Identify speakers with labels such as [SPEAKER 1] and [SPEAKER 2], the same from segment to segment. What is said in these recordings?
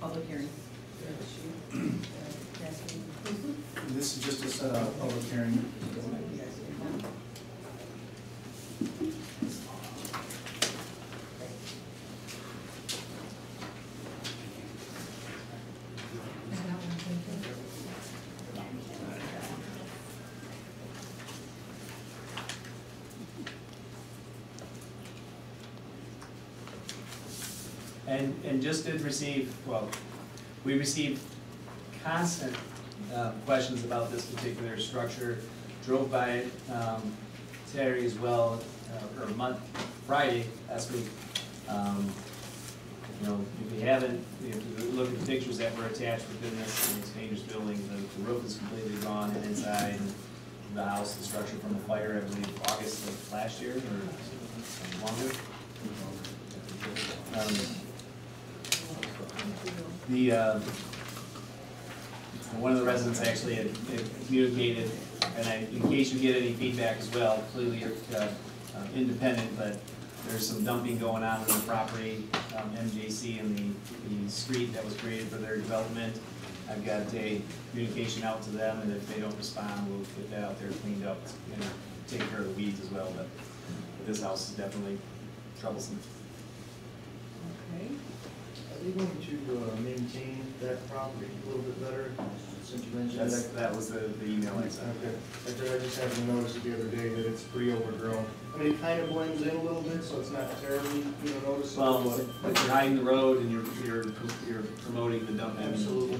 [SPEAKER 1] public hearing.
[SPEAKER 2] This is just to set a public hearing.
[SPEAKER 3] And just did receive, well, we received constant questions about this particular structure. Drove by it Saturday as well, or Friday last week. You know, if you haven't, if you look at the pictures that were attached within this dangerous building, the roof is completely gone and inside the house, the structure from the fire, I believe August of last year or longer. One of the residents actually had communicated, and in case you get any feedback as well, clearly you're independent, but there's some dumping going on in the property, MJC and the street that was created for their development. I've got a communication out to them, and if they don't respond, we'll get that out there cleaned up and take care of the weeds as well. But this house is definitely troublesome.
[SPEAKER 1] Okay.
[SPEAKER 4] Are we going to maintain that property a little bit better, since you mentioned
[SPEAKER 3] That was the email I sent.
[SPEAKER 4] Okay. I just happened to notice it the other day that it's pretty overgrown. I mean, it kind of blends in a little bit, so it's not terribly, noticeable.
[SPEAKER 3] Well, but you're hiding the road and you're promoting the dumping.
[SPEAKER 4] Absolutely.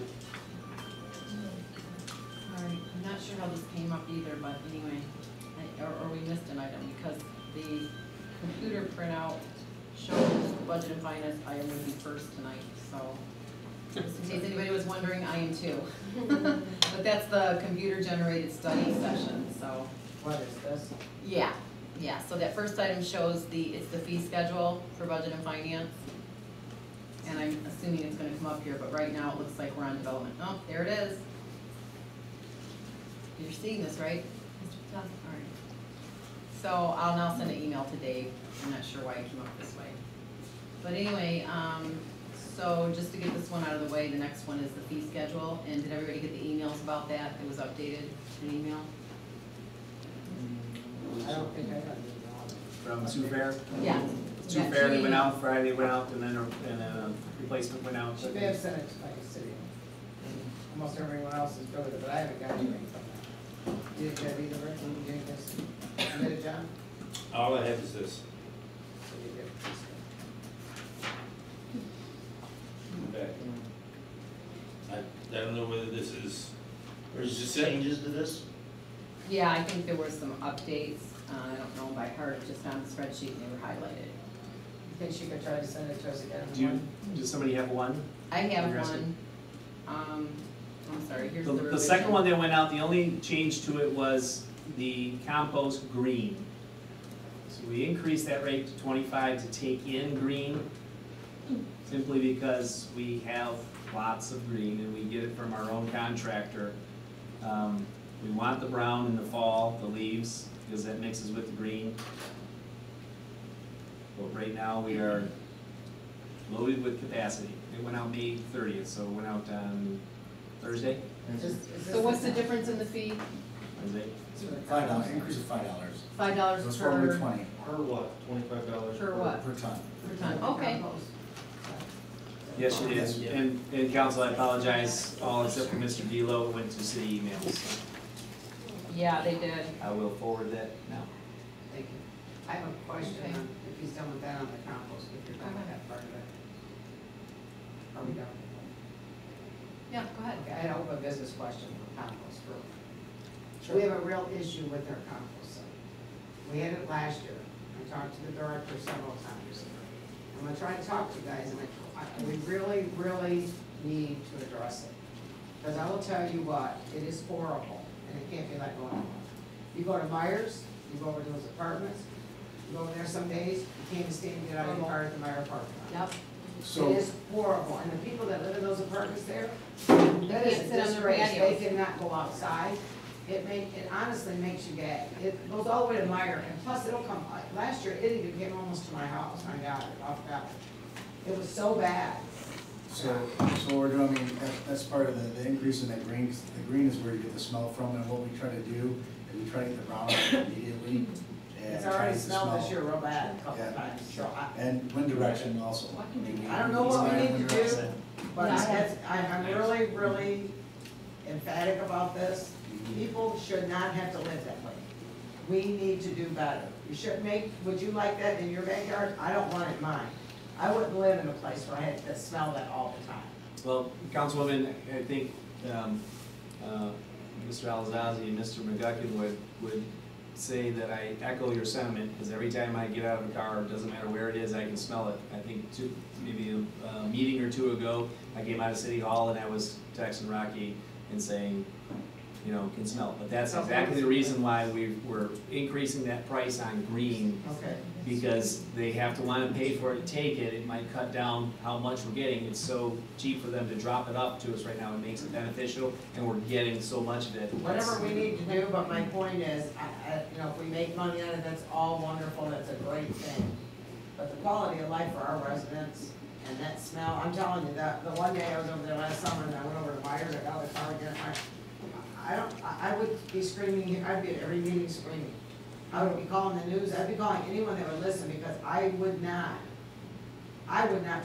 [SPEAKER 1] All right, I'm not sure how this came up either, but anyway, or we missed an item because the computer printout shows budget and finance item would be first tonight, so just in case anybody was wondering, I am too. But that's the computer generated study session, so.
[SPEAKER 5] What is this?
[SPEAKER 1] Yeah, so that first item shows it's the fee schedule for budget and finance. And I'm assuming it's gonna come up here, but right now it looks like we're on development. Oh, there it is. You're seeing this, right, Mr. Patel? All right. So I'll now send an email to Dave. I'm not sure why it came up this way. But anyway, so just to get this one out of the way, the next one is the fee schedule. And did everybody get the emails about that? It was updated in email?
[SPEAKER 5] I don't think I got it.
[SPEAKER 3] From Sioux Fair?
[SPEAKER 1] Yeah.
[SPEAKER 3] Sioux
[SPEAKER 1] Yeah,
[SPEAKER 3] Fair, they
[SPEAKER 1] two
[SPEAKER 3] went
[SPEAKER 1] emails.
[SPEAKER 3] out Friday, went out, and then a replacement went out.
[SPEAKER 5] She may have sent it to my city. Almost everyone else has got it, but I haven't got anything from that. Did you have either, Rick? Did you get this? You did it, John?
[SPEAKER 6] All I have is this.
[SPEAKER 5] So you get this.
[SPEAKER 6] Okay. I don't know whether this is, or is
[SPEAKER 4] Just
[SPEAKER 6] this it?
[SPEAKER 4] changes to this?
[SPEAKER 1] Yeah, I think there were some updates. I don't know by heart, just on the spreadsheet, and they were highlighted.
[SPEAKER 5] You think she could try to send it to us again?
[SPEAKER 3] Does somebody have one?
[SPEAKER 1] I have
[SPEAKER 3] Interesting.
[SPEAKER 1] one. I'm sorry, here's the
[SPEAKER 3] The
[SPEAKER 1] revision.
[SPEAKER 3] second one that went out, the only change to it was the compost green. So we increased that rate to 25 to take in green, simply because we have lots of green and we get it from our own contractor. We want the brown in the fall, the leaves, because that mixes with the green. But right now we are loaded with capacity. It went out May 30th, so it went out on Thursday.
[SPEAKER 1] So what's the difference in the fee?
[SPEAKER 3] Thursday.
[SPEAKER 2] $5, increase of $5.
[SPEAKER 1] $5
[SPEAKER 2] So it's
[SPEAKER 1] per,
[SPEAKER 2] 420
[SPEAKER 4] Per what? $25?
[SPEAKER 1] per what?
[SPEAKER 2] per ton.
[SPEAKER 1] Per ton, okay.
[SPEAKER 3] Yes, it is. And council, I apologize, all except for Mr. Delo, it went to city emails.
[SPEAKER 1] Yeah, they did.
[SPEAKER 3] I will forward that now.
[SPEAKER 5] Thank you. I have a question
[SPEAKER 1] Okay.
[SPEAKER 5] on, if he's done with that on the compost, if you're done with that part of it. Are we done?
[SPEAKER 1] Yeah, go ahead.
[SPEAKER 5] Okay, I have a business question for compost. We have a real issue with our compost site. We had it last year. I talked to the director several times. I'm gonna try to talk to you guys, and we really, really need to address it. Because I will tell you what, it is horrible, and it can't be like going on. You go to Myers, you go over to those apartments, you go over there some days, you can't even stand to get out of your car at the Meyer parking lot.
[SPEAKER 1] Yep.
[SPEAKER 2] So,
[SPEAKER 5] It is horrible, and the people that live in those apartments there, that is
[SPEAKER 1] can't
[SPEAKER 5] a
[SPEAKER 1] sit on their
[SPEAKER 5] disgrace, they
[SPEAKER 1] patios.
[SPEAKER 5] cannot go outside. It honestly makes you gag. It goes all the way to Meyer, and plus it'll come, last year, it even came almost to my house, I got it off that. It was so bad.
[SPEAKER 2] So what we're doing, I mean, that's part of the increase in that green. The green is where you get the smell from, and what we try to do is we try to get the brown out immediately. And
[SPEAKER 5] It's
[SPEAKER 2] try to
[SPEAKER 5] already
[SPEAKER 2] get the
[SPEAKER 5] smelled this
[SPEAKER 2] smell.
[SPEAKER 5] year real bad a couple
[SPEAKER 2] Yeah.
[SPEAKER 5] times, so
[SPEAKER 2] And wind direction also.
[SPEAKER 5] I don't know what we need to do, but
[SPEAKER 1] Yeah.
[SPEAKER 5] I'm really, really emphatic about this. People should not have to live that way. We need to do better. You shouldn't make, would you like that in your backyard? I don't want it in mine. I wouldn't live in a place where I had to smell that all the time.
[SPEAKER 3] Well, Councilwoman, I think, Mr. Alazazi and Mr. McGuckin would say that I echo your sentiment, because every time I get out of the car, it doesn't matter where it is, I can smell it. I think maybe a meeting or two ago, I came out of City Hall and I was texting Rocky and saying, you know, can smell it. But that's exactly the reason why we're increasing that price on green,
[SPEAKER 5] Okay.
[SPEAKER 3] because they have to want to pay for it to take it. It might cut down how much we're getting. It's so cheap for them to drop it up to us right now. It makes it beneficial, and we're getting so much of it.
[SPEAKER 5] Whatever we need to do, but my point is, you know, if we make money on it, that's all wonderful, that's a great thing. But the quality of life for our residents and that smell, I'm telling you, the one day I was over there last summer and I went over to Myers, I got out of the car again, I would be screaming, I'd be at every meeting screaming. I would be calling the news, I'd be calling anyone that would listen, because I would not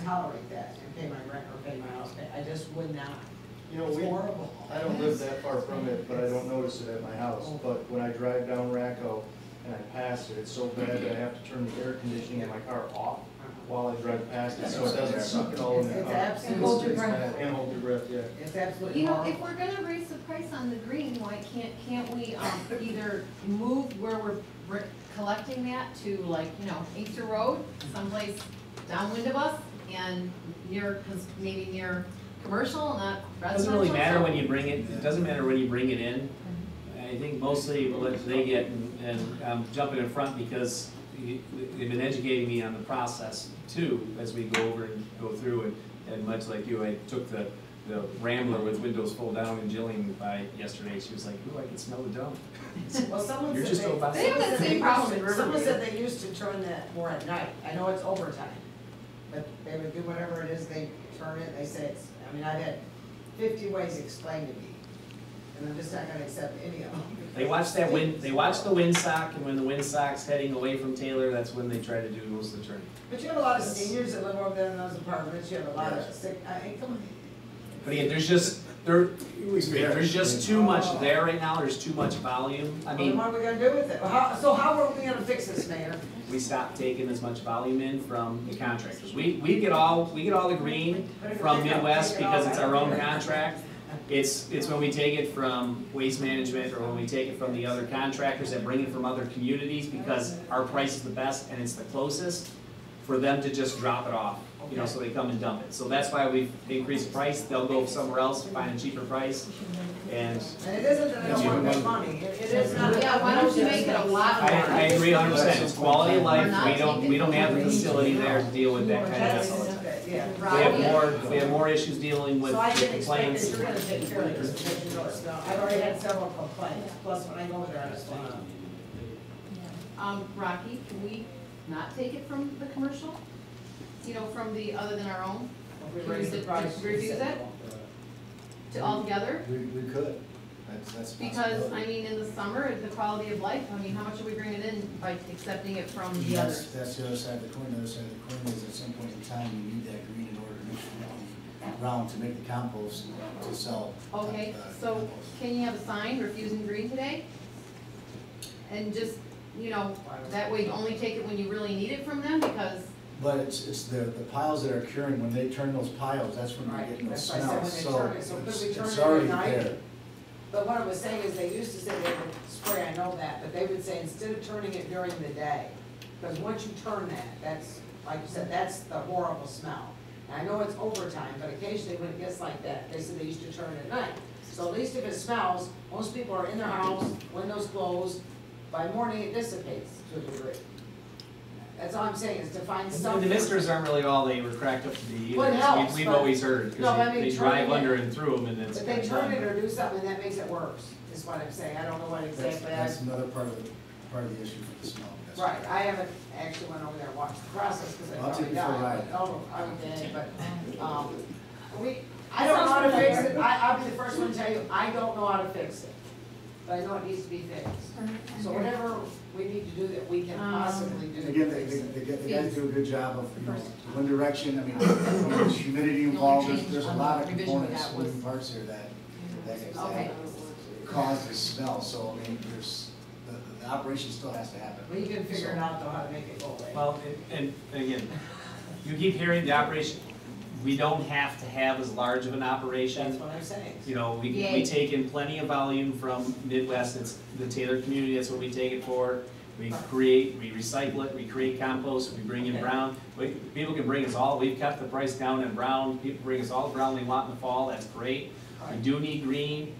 [SPEAKER 5] tolerate that and pay my rent or pay my house pay, I just would not.
[SPEAKER 4] You know,
[SPEAKER 5] It's horrible.
[SPEAKER 4] I don't live that far from it, but I don't notice it at my house. But when I drive down Racco and I pass it, it's so bad that I have to turn the air conditioning in my car off while I drive past it, so it doesn't suck it all in the
[SPEAKER 5] It's
[SPEAKER 4] car.
[SPEAKER 5] absolutely.
[SPEAKER 1] And hold your
[SPEAKER 4] It's
[SPEAKER 1] breath.
[SPEAKER 4] bad. And hold your breath, yeah.
[SPEAKER 5] It's absolutely
[SPEAKER 7] You know,
[SPEAKER 5] horrible.
[SPEAKER 7] if we're gonna raise the price on the green, why can't we, either move where we're collecting that to, like, you know, Inkster Road, someplace downwind of us, and maybe near commercial, not
[SPEAKER 3] It
[SPEAKER 7] residential?
[SPEAKER 3] doesn't really matter when you bring it, it doesn't matter when you bring it in. I think mostly what they get, and I'm jumping in front because they've been educating me on the process too, as we go over and go through, and much like you, I took the Rambler with windows full down and Jillian by yesterday, she was like, ooh, I can smell the dump.
[SPEAKER 5] Well, someone
[SPEAKER 3] You're
[SPEAKER 5] said
[SPEAKER 3] just about
[SPEAKER 7] They have that same problem in
[SPEAKER 5] Someone
[SPEAKER 7] Riverview.
[SPEAKER 5] said they used to turn that more at night. I know it's overtime, but they would do whatever it is, they turn it, they say it's, I mean, I've had 50 ways explained to me, and I'm just not gonna accept any of them.
[SPEAKER 3] They watch the windsock, and when the windsock's heading away from Taylor, that's when they try to do most of the turning.
[SPEAKER 5] But you have a lot of seniors that live over there in those apartments, you have a lot of sick, come on.
[SPEAKER 3] But again, there's just too much there right now, there's too much volume. I
[SPEAKER 5] Well, then
[SPEAKER 3] mean,
[SPEAKER 5] what are we gonna do with it? So how are we gonna fix this, Mayor?
[SPEAKER 3] we stopped taking as much volume in from the contractors. We get all the green from Midwest because it's our own contract. It's when we take it from Waste Management, or when we take it from the other contractors that bring it from other communities, because our price is the best and it's the closest, for them to just drop it off, you know, so they come and dump it. So that's why we've increased the price. They'll go somewhere else to find a cheaper price, and
[SPEAKER 5] And it isn't that I don't want more money, it is not.
[SPEAKER 7] Yeah, why don't you make it a lot more?
[SPEAKER 3] I agree 100%. It's quality of life.
[SPEAKER 7] We're not
[SPEAKER 3] We don't have the facility there to deal with that kind of stuff.
[SPEAKER 5] Yeah.
[SPEAKER 3] We have more issues dealing with
[SPEAKER 5] So I didn't expect that
[SPEAKER 3] complaints.
[SPEAKER 5] you're gonna take care of this, because you know it's not. I've already had several complaints, plus when I go over there, I just want to.
[SPEAKER 7] Rocky, can we not take it from the commercial? You know, from the, other than our own,
[SPEAKER 5] If we raise the price.
[SPEAKER 7] Refuse it? To altogether?
[SPEAKER 2] We could, that's possible.
[SPEAKER 7] Because, I mean, in the summer, the quality of life, I mean, how much are we bringing in by accepting it from the
[SPEAKER 2] That's,
[SPEAKER 7] others?
[SPEAKER 2] that's the other side of the coin. The other side of the coin is at some point in time, you need that green in order to make the ground to make the compost to sell.
[SPEAKER 7] Okay, so
[SPEAKER 2] compost.
[SPEAKER 7] can you have a sign refusing green today? And just, you know, that way you only take it when you really need it from them, because,
[SPEAKER 2] But it's the piles that are curing, when they turn those piles, that's when you're
[SPEAKER 5] Right,
[SPEAKER 2] getting those
[SPEAKER 5] that's why I
[SPEAKER 2] smells,
[SPEAKER 5] said
[SPEAKER 2] so
[SPEAKER 5] when they turn it. So could we turn
[SPEAKER 2] it's
[SPEAKER 5] it
[SPEAKER 2] already
[SPEAKER 5] at night?
[SPEAKER 2] there.
[SPEAKER 5] But what I was saying is, they used to say they would spray, I know that, but they would say instead of turning it during the day, because once you turn that, that's, like you said, that's the horrible smell. And I know it's overtime, but occasionally when it gets like that, they said they used to turn it at night. So at least if it smells, most people are in their house, windows closed, by morning it dissipates to a degree. That's all I'm saying, is to find
[SPEAKER 3] The
[SPEAKER 5] something.
[SPEAKER 3] misters aren't really all they were cracked up to be
[SPEAKER 5] Well, it
[SPEAKER 3] either.
[SPEAKER 5] helps,
[SPEAKER 3] We've
[SPEAKER 5] but-
[SPEAKER 3] always heard,
[SPEAKER 5] No, but I
[SPEAKER 3] because
[SPEAKER 5] mean,
[SPEAKER 3] they drive
[SPEAKER 5] turning it-
[SPEAKER 3] under and through them, and it's.
[SPEAKER 5] If they turn it or do something, that makes it worse, is what I'm saying. I don't know what exactly.
[SPEAKER 2] That's another part of the issue for the smell. That's-
[SPEAKER 5] Right, I haven't actually went over there and watched the process, because I
[SPEAKER 2] I'll take
[SPEAKER 5] probably
[SPEAKER 2] you for a
[SPEAKER 5] got
[SPEAKER 2] ride.
[SPEAKER 5] it. Oh, okay, but, tell you, I don't know how to fix it, but I know it needs to be fixed. So whatever we need to do that we can possibly do.
[SPEAKER 2] And again,
[SPEAKER 5] to fix it.
[SPEAKER 2] the guys do a good job of, you know, the wind direction, I mean, there's humidity involved, there's a lot of
[SPEAKER 1] Revision we
[SPEAKER 2] components,
[SPEAKER 1] got was-
[SPEAKER 2] moving parts here that
[SPEAKER 5] Okay.
[SPEAKER 2] cause the smell, so I mean, there's, the operation still has to happen.
[SPEAKER 5] Well, you can figure it out though, how to make it go away.
[SPEAKER 3] Well, and again, you keep hearing the operation, we don't have to have as large of an operation.
[SPEAKER 5] That's what I'm saying.
[SPEAKER 3] You know, we
[SPEAKER 7] Yay.
[SPEAKER 3] take in plenty of volume from Midwest, it's the Taylor community, that's what we take it for. We create, we recycle it, we create compost, we bring in
[SPEAKER 5] Okay.
[SPEAKER 3] brown. People can bring us all, we've kept the price down in brown, people bring us all the brown they want in the fall, that's great. We do need green.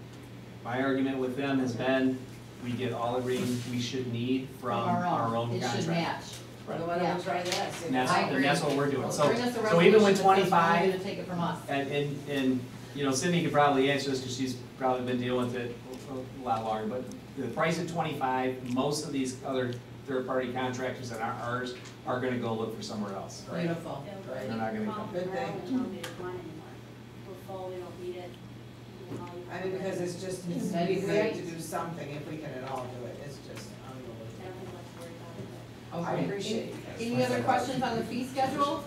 [SPEAKER 3] My argument with them has been, we get all the green we should need from our own
[SPEAKER 7] It should
[SPEAKER 3] contract.
[SPEAKER 7] match.
[SPEAKER 5] Well, why don't we try that? See
[SPEAKER 3] And that's,
[SPEAKER 7] I
[SPEAKER 3] and
[SPEAKER 7] agree.
[SPEAKER 3] that's what we're doing.
[SPEAKER 7] Well,
[SPEAKER 3] So,
[SPEAKER 7] bring us a
[SPEAKER 3] so
[SPEAKER 7] resolution
[SPEAKER 3] even
[SPEAKER 7] that
[SPEAKER 3] with
[SPEAKER 7] says you're
[SPEAKER 3] 25,
[SPEAKER 7] gonna take it from us.
[SPEAKER 3] and, you know, Cindy could probably answer this because she's probably been dealing with it a lot longer, but the price at 25, most of these other third-party contractors that aren't ours are gonna go look for somewhere else.
[SPEAKER 7] Beautiful.
[SPEAKER 3] They're not gonna come.
[SPEAKER 5] Good thing.
[SPEAKER 8] We're full, we don't need it.
[SPEAKER 5] I mean, because it's just, it's
[SPEAKER 7] That'd be
[SPEAKER 5] be great to
[SPEAKER 7] great.
[SPEAKER 5] do something, if we can at all do it, it's just
[SPEAKER 8] I don't
[SPEAKER 5] unbelievable.
[SPEAKER 8] think let's worry about it.
[SPEAKER 5] I
[SPEAKER 7] Okay.
[SPEAKER 5] appreciate you guys.
[SPEAKER 7] Any other questions on the fee schedule?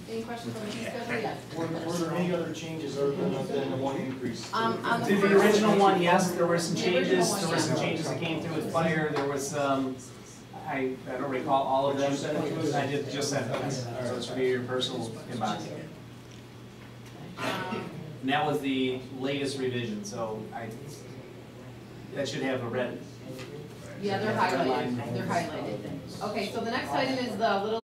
[SPEAKER 7] Any questions on the fee schedule? Yes.
[SPEAKER 4] Were there any other changes other than the one increase?
[SPEAKER 7] On the
[SPEAKER 3] The
[SPEAKER 7] first-
[SPEAKER 3] original one, yes, there were some
[SPEAKER 7] The original
[SPEAKER 3] changes,
[SPEAKER 7] one,
[SPEAKER 3] there were some
[SPEAKER 7] yeah.
[SPEAKER 3] changes that came through with fire, there was some, I don't recall all of them, I did just send them, so it's for your personal inbox. And that was the latest revision, so that should have a red.
[SPEAKER 7] Yeah, they're highlighted, they're highlighted. Okay, so the next item is the little